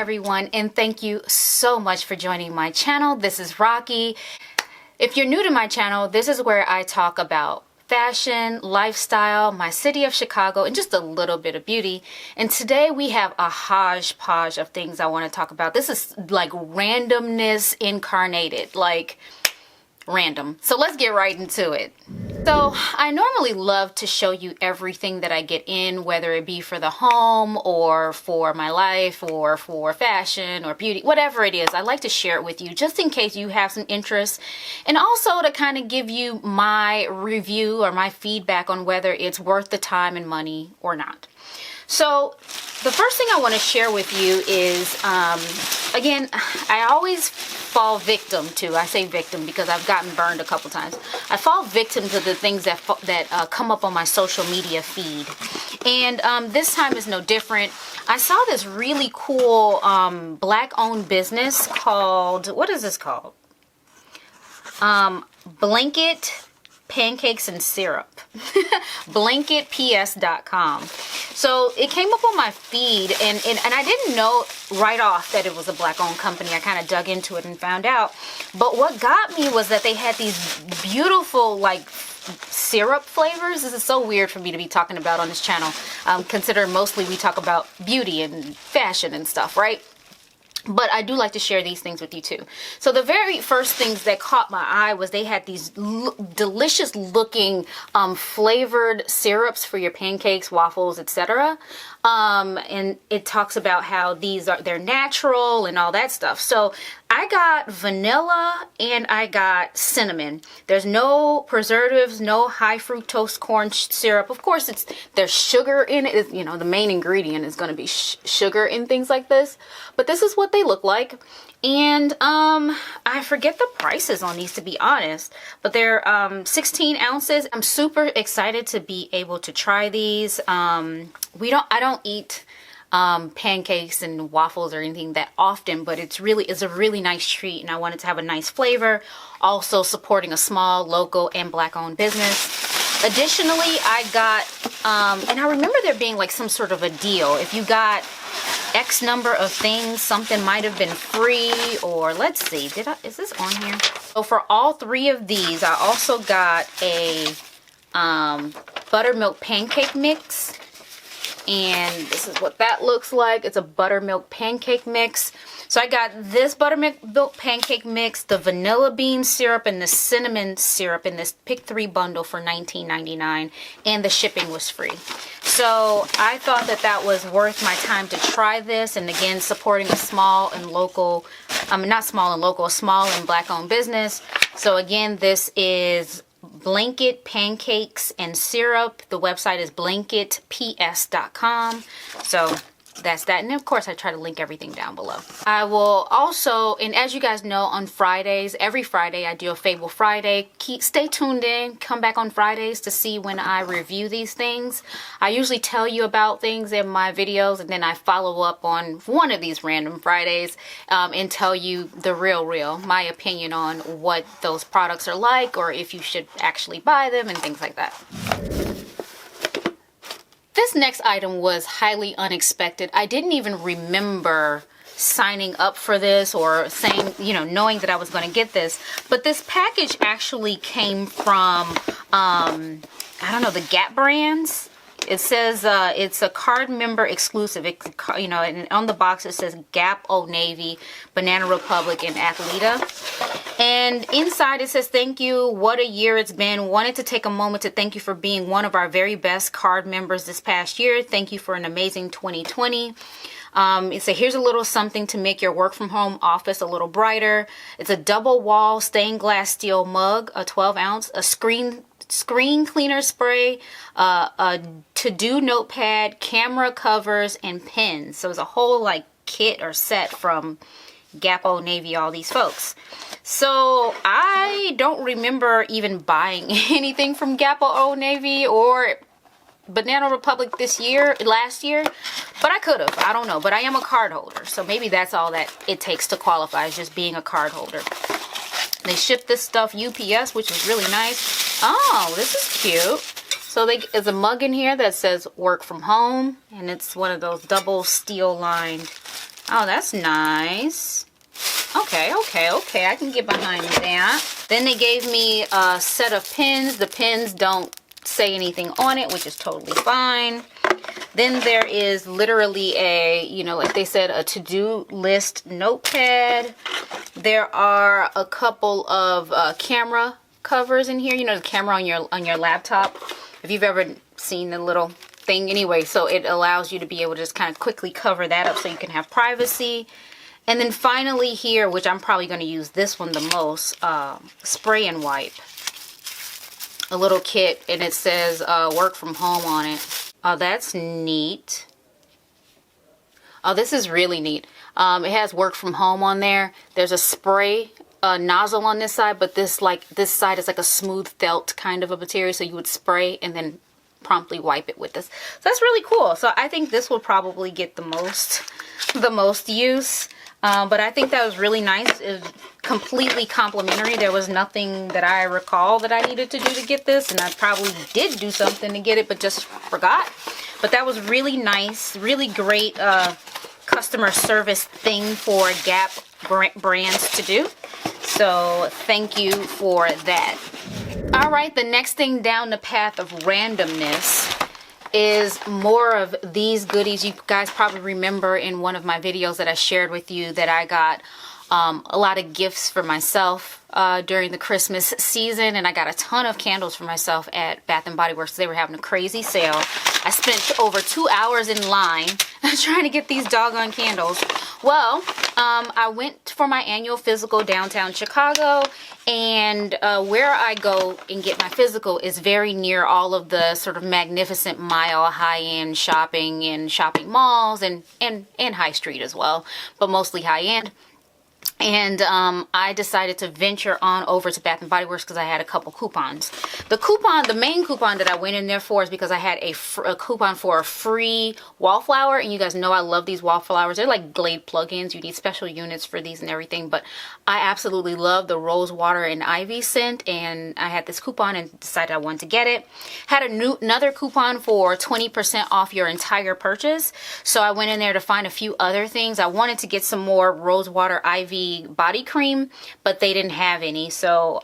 everyone, and thank you so much for joining my channel. This is Rocky. If you're new to my channel, this is where I talk about fashion, lifestyle, my city of Chicago, and just a little bit of beauty. And today we have a hodgepodge of things I want to talk about. This is like randomness incarnated, like random. So let's get right into it. So I normally love to show you everything that I get in, whether it be for the home or for my life or for fashion or beauty, whatever it is. I like to share it with you just in case you have some interest, and also to kind of give you my review or my feedback on whether it's worth the time and money or not. So the first thing I want to share with you is, again, I always fall victim to, I say victim because I've gotten burned a couple times. I fall victim to the things that come up on my social media feed. And this time is no different. I saw this really cool black-owned business called, what is this called? Blanket Pancakes and Syrup. BlanketPS.com. So it came up on my feed, and I didn't know right off that it was a black-owned company. I kind of dug into it and found out. But what got me was that they had these beautiful, like, syrup flavors. This is so weird for me to be talking about on this channel. Consider mostly we talk about beauty and fashion and stuff, right? But I do like to share these things with you too. So the very first things that caught my eye was they had these delicious looking flavored syrups for your pancakes, waffles, etc. And it talks about how they're natural and all that stuff. So I got vanilla and I got cinnamon. There's no preservatives, no high fructose corn syrup. Of course, there's sugar in it. You know, the main ingredient is going to be sugar in things like this. But this is what they look like. And I forget the prices on these, to be honest, but they're 16 ounces. I'm super excited to be able to try these. I don't eat pancakes and waffles or anything that often, but it's a really nice treat, and I wanted to have a nice flavor, also supporting a small local and black-owned business. Additionally, I got and I remember there being like some sort of a deal. If you got X number of things, something might have been free, or let's see, is this on here? So for all three of these, I also got a buttermilk pancake mix, and this is what that looks like. It's a buttermilk pancake mix. So I got this buttermilk pancake mix, the vanilla bean syrup, and the cinnamon syrup in this pick 3 bundle for $19.99, and the shipping was free. So I thought that was worth my time to try this, and again, supporting a small and local, not small and local, a small and black-owned business. So again, this is Blanket Pancakes and Syrup. The website is blanketps.com. So that's that. And of course, I try to link everything down below. I will also, and as you guys know, on Fridays, every Friday, I do a Fable Friday. Stay tuned in. Come back on Fridays to see when I review these things. I usually tell you about things in my videos, and then I follow up on one of these random Fridays and tell you the real, my opinion on what those products are like, or if you should actually buy them and things like that. This next item was highly unexpected. I didn't even remember signing up for this or saying, knowing that I was going to get this. But this package actually came from, I don't know, the Gap brands. It says it's a card member exclusive. And on the box it says Gap, Old Navy, Banana Republic, and Athleta. And inside it says, "Thank you. What a year it's been. Wanted to take a moment to thank you for being one of our very best card members this past year. Thank you for an amazing 2020. It says, here's a little something to make your work from home office a little brighter. It's a double wall stained glass steel mug, a 12 ounce, a screen cleaner spray, a to-do notepad, camera covers, and pens." So it's a whole like kit or set from Gap, Old Navy, all these folks. So I don't remember even buying anything from Gap or Old Navy or Banana Republic last year, but I could have. I don't know, but I am a card holder, so maybe that's all that it takes to qualify, is just being a card holder. They ship this stuff UPS, which is really nice. Oh, this is cute. So there's a mug in here that says work from home, and it's one of those double steel lined Oh, that's nice. Okay, okay, okay. I can get behind that. Then they gave me a set of pins. The pins don't say anything on it, which is totally fine. Then there is literally a, you know, like they said, a to-do list notepad. There are a couple of camera covers in here. You know, the camera on your laptop. If you've ever seen the little thing, anyway, so it allows you to be able to just kind of quickly cover that up so you can have privacy. And then finally here, which I'm probably going to use this one the most, spray and wipe. A little kit, and it says work from home on it. Oh, that's neat. Oh, this is really neat. It has work from home on there. There's a spray nozzle on this side, but this side is like a smooth felt kind of a material, so you would spray and then promptly wipe it with this. So that's really cool. So I think this will probably get the most use. But I think that was really nice. It was completely complimentary. There was nothing that I recall that I needed to do to get this, and I probably did do something to get it but just forgot. But that was really nice, really great customer service thing for Gap brands to do. So thank you for that. All right, the next thing down the path of randomness is more of these goodies. You guys probably remember in one of my videos that I shared with you that I got a lot of gifts for myself during the Christmas season, and I got a ton of candles for myself at Bath & Body Works. They were having a crazy sale. I spent over 2 hours in line trying to get these doggone candles. Well, I went for my annual physical downtown Chicago, and where I go and get my physical is very near all of the sort of magnificent mile high-end shopping in shopping malls and high street as well, but mostly high-end. And I decided to venture on over to Bath & Body Works because I had a couple coupons. The main coupon that I went in there for is because I had a coupon for a free wallflower. And you guys know I love these wallflowers. They're like Glade plugins. You need special units for these and everything. But I absolutely love the rose water and ivy scent. And I had this coupon and decided I wanted to get it. Had another coupon for 20% off your entire purchase. So I went in there to find a few other things. I wanted to get some more rose water ivy body cream, but they didn't have any. So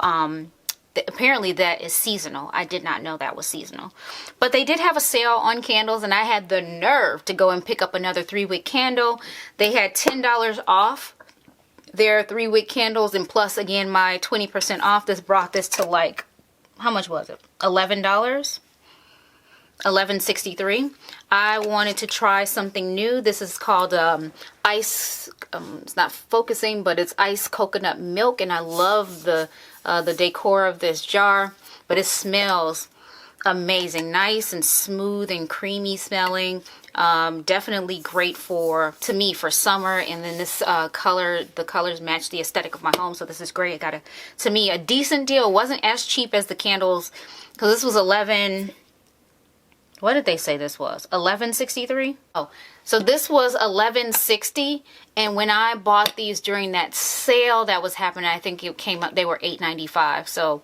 apparently that is seasonal. I did not know that was seasonal, but they did have a sale on candles, and I had the nerve to go and pick up another 3-wick candle. They had $10 off their 3-wick candles, and plus again my 20% off. This brought this to, like, how much was it? $11? $11.63. I wanted to try something new. This is called ice. It's not focusing, but it's ice coconut milk, and I love the decor of this jar. But it smells amazing, nice and smooth and creamy smelling. Definitely great to me for summer. And then this the colors match the aesthetic of my home, so this is great. It got to me a decent deal. It wasn't as cheap as the candles, because this was 11. What did they say this was? $11.63? Oh, so this was $11.60, and when I bought these during that sale that was happening, I think it came up, they were $8.95. So,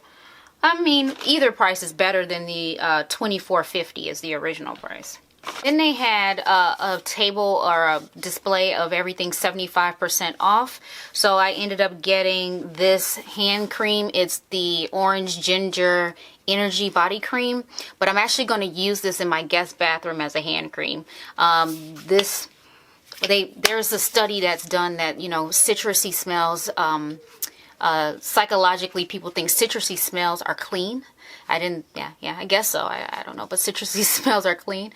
I mean, either price is better than the $24.50 is the original price. Then they had a table or a display of everything 75% off. So I ended up getting this hand cream. It's the Orange Ginger Energy Body Cream, but I'm actually going to use this in my guest bathroom as a hand cream. There's a study that's done that, you know, citrusy smells, psychologically people think citrusy smells are clean. I guess so. I don't know, but citrusy smells are clean.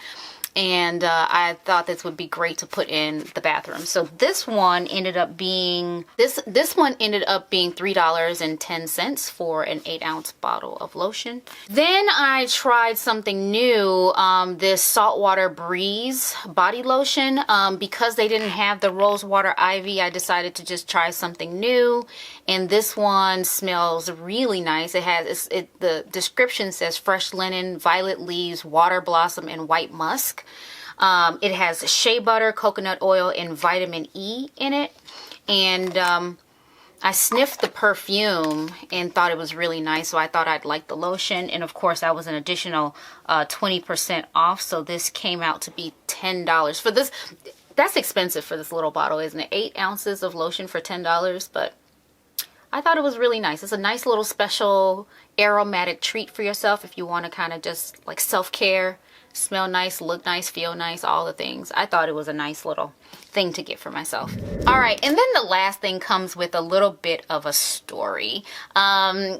And I thought this would be great to put in the bathroom. So this one ended up being $3.10 for an 8-ounce bottle of lotion. Then I tried something new, this Saltwater Breeze body lotion. Because they didn't have the Rose Water Ivy, I decided to just try something new. And this one smells really nice. The description says fresh linen, violet leaves, water blossom, and white musk. It has shea butter, coconut oil, and vitamin E in it. And I sniffed the perfume and thought it was really nice, so I thought I'd like the lotion. And of course, that was an additional 20% off, so this came out to be $10. For this, That's expensive for this little bottle, isn't it? 8 ounces of lotion for $10, but I thought it was really nice. It's a nice little special aromatic treat for yourself if you want to kind of just like self-care, smell nice, look nice, feel nice, all the things. I thought it was a nice little thing to get for myself. All right, and then the last thing comes with a little bit of a story. I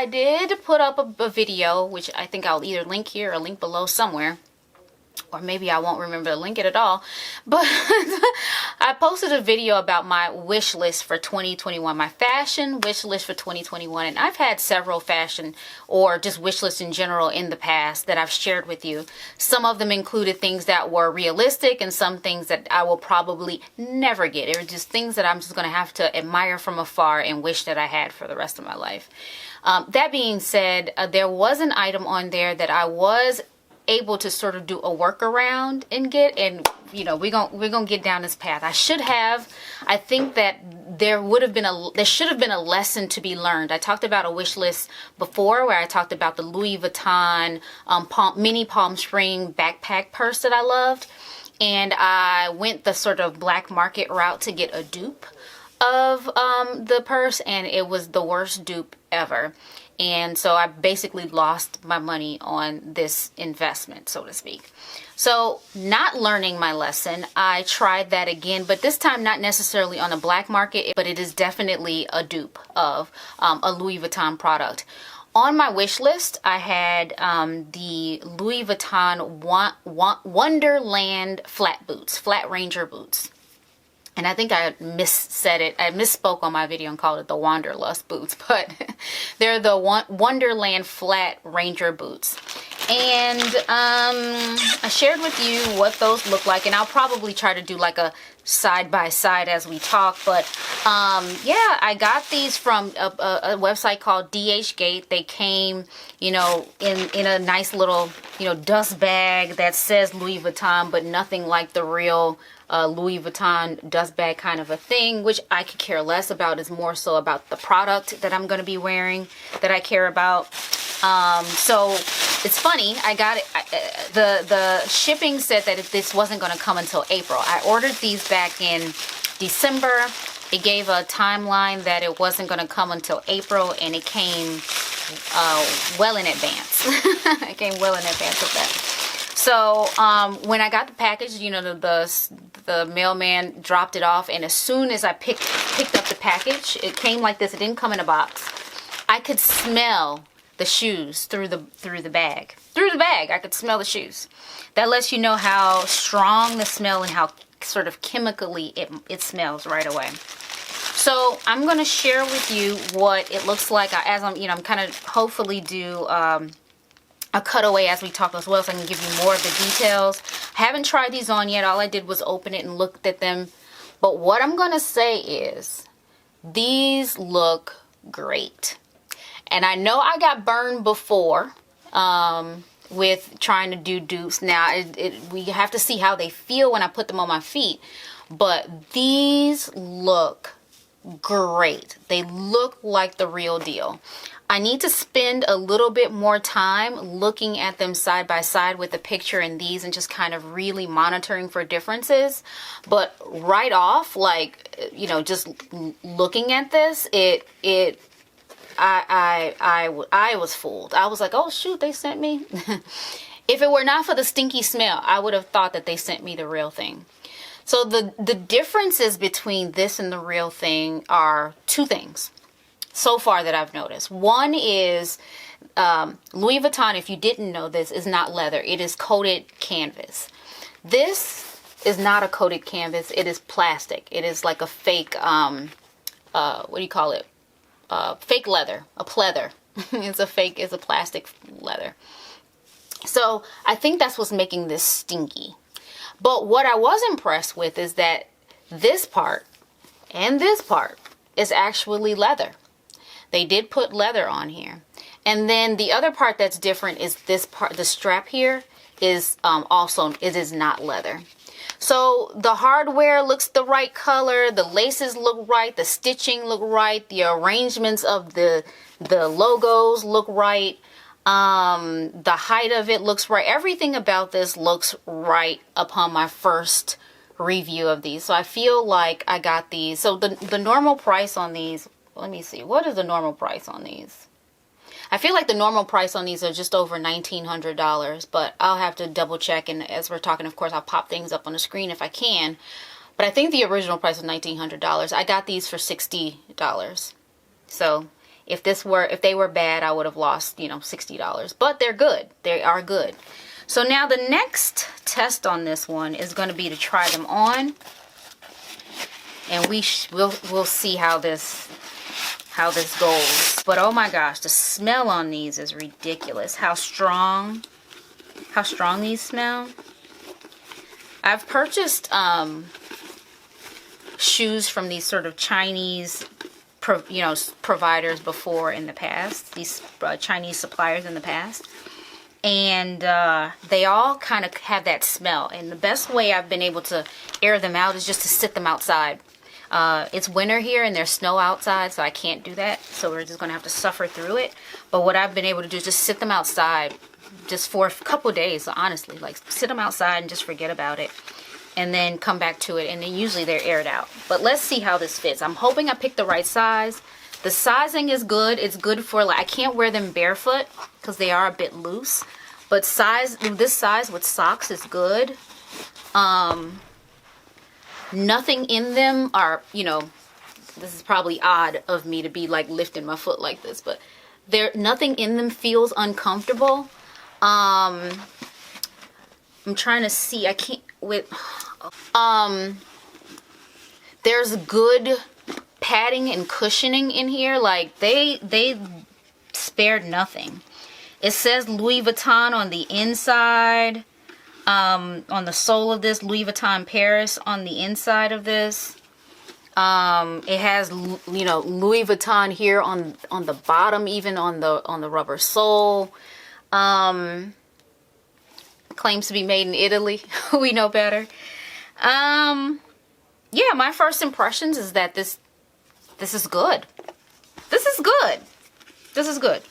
did put up a video, which I think I'll either link here or link below somewhere, or maybe I won't remember to link it at all, but I posted a video about my wish list for 2021, my fashion wish list for 2021, and I've had several fashion or just wish lists in general in the past that I've shared with you. Some of them included things that were realistic and some things that I will probably never get. It were just things that I'm just going to have to admire from afar and wish that I had for the rest of my life. That being said, there was an item on there that I was able to sort of do a workaround and get, and you know, we're gonna get down this path. I think that there should have been a lesson to be learned. I talked about a wish list before where I talked about the Louis Vuitton mini Palm Spring backpack purse that I loved, and I went the sort of black market route to get a dupe of the purse, and it was the worst dupe ever. And so I basically lost my money on this investment, so to speak. So not learning my lesson, I tried that again, but this time not necessarily on the black market, but it is definitely a dupe of a Louis Vuitton product. On my wish list, I had the Louis Vuitton Wonderland flat Ranger boots. And I think I missaid it. I misspoke on my video and called it the Wanderlust boots, but they're the Wonderland flat Ranger boots. And I shared with you what those look like, and I'll probably try to do like a side by side as we talk. But yeah, I got these from a website called DHgate. They came, you know, in a nice little, you know, dust bag that says Louis Vuitton, but nothing like the real Louis Vuitton dust bag kind of a thing, which I could care less about. Is more so about the product that I'm going to be wearing that I care about. So it's funny, I got it, the shipping said that this wasn't going to come until April. I ordered these back in December. It gave a timeline that it wasn't going to come until April, and it came well in advance. It came well in advance of that. So when I got the package, you know, the mailman dropped it off, and as soon as I picked up the package, it came like this. It didn't come in a box. I could smell the shoes through the bag. Through the bag, I could smell the shoes. That lets you know how strong the smell and how sort of chemically it smells right away. So I'm going to share with you what it looks like as I'm kind of hopefully do a cutaway as we talk as well, so I can give you more of the details. I haven't tried these on yet. All I did was open it and looked at them. But what I'm going to say is these look great. And I know I got burned before with trying to do dupes. Now, we have to see how they feel when I put them on my feet. But these look great. They look like the real deal. I need to spend a little bit more time looking at them side by side with the picture in these and just kind of really monitoring for differences. But right off, like, you know, just looking at this, I was fooled. I was like, oh shoot, they sent me. If it were not for the stinky smell, I would have thought that they sent me the real thing. So the differences between this and the real thing are two things so far that I've noticed. One is Louis Vuitton, if you didn't know this, is not leather. It is coated canvas. This is not a coated canvas. It is plastic. It is like a fake, what do you call it? Fake leather, a pleather. It's a plastic leather. So I think that's what's making this stinky. But what I was impressed with is that this part and this part is actually leather. They did put leather on here. And then the other part that's different is this part, the strap here is it is not leather. So the hardware looks the right color, the laces look right, the stitching look right, the arrangements of the logos look right. The height of it looks right. Everything about this looks right upon my first review of these. So I feel like I got these. So the normal price on these, let me see, what is the normal price on these? I feel like the normal price on these are just over $1,900, but I'll have to double check. And as we're talking, of course, I'll pop things up on the screen if I can. But I think the original price was $1,900. I got these for $60. So if they were bad, I would have lost, you know, $60. But they're good. They are good. So now the next test on this one is going to be to try them on, and we'll see how this goes. But oh my gosh, the smell on these is ridiculous. How strong these smell. I've purchased shoes from these sort of Chinese providers before in the past, these Chinese suppliers in the past, and they all kind of have that smell. And the best way I've been able to air them out is just to sit them outside. It's winter here and there's snow outside, so I can't do that, so we're just gonna have to suffer through it. But what I've been able to do is just sit them outside just for a couple days, honestly, like sit them outside and just forget about it, and then come back to it, and then usually they're aired out. But let's see how this fits. I'm hoping I picked the right size. The sizing is good. It's good for, like, I can't wear them barefoot because they are a bit loose, but this size with socks is good. Nothing in them are, you know, this is probably odd of me to be like lifting my foot like this, but nothing in them feels uncomfortable. I'm trying to see, I can't with there's good padding and cushioning in here. Like they spared nothing. It says Louis Vuitton on the inside, on the sole of this, Louis Vuitton Paris on the inside of this. It has, you know, Louis Vuitton here on the bottom, even on the rubber sole. Claims to be made in Italy. We know better. Yeah, my first impressions is that this is good. This is good. This is good.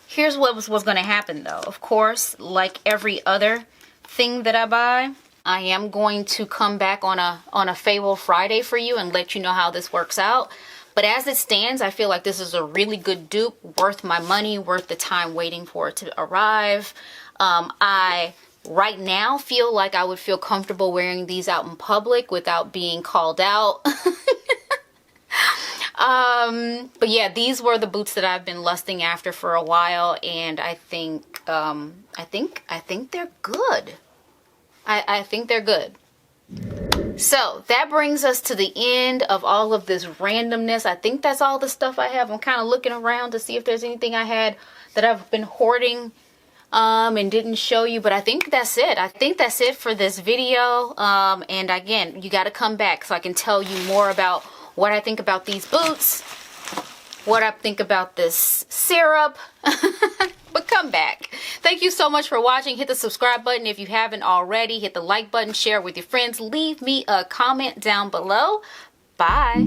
Here's what was going to happen, though. Of course, like every other thing that I buy, I am going to come back on a Fable Friday for you and let you know how this works out. But as it stands, I feel like this is a really good dupe, worth my money, worth the time waiting for it to arrive. I right now feel like I would feel comfortable wearing these out in public without being called out. But yeah, these were the boots that I've been lusting after for a while, and I think they're good. I think they're good. So that brings us to the end of all of this randomness. I think that's all the stuff I have. I'm kind of looking around to see if there's anything I had that I've been hoarding and didn't show you, but I think that's it. I think that's it for this video. And again, you got to come back so I can tell you more about what I think about these boots, what I think about this syrup. But come back. Thank you so much for watching. Hit the subscribe button if you haven't already. Hit the like button, share with your friends. Leave me a comment down below. Bye.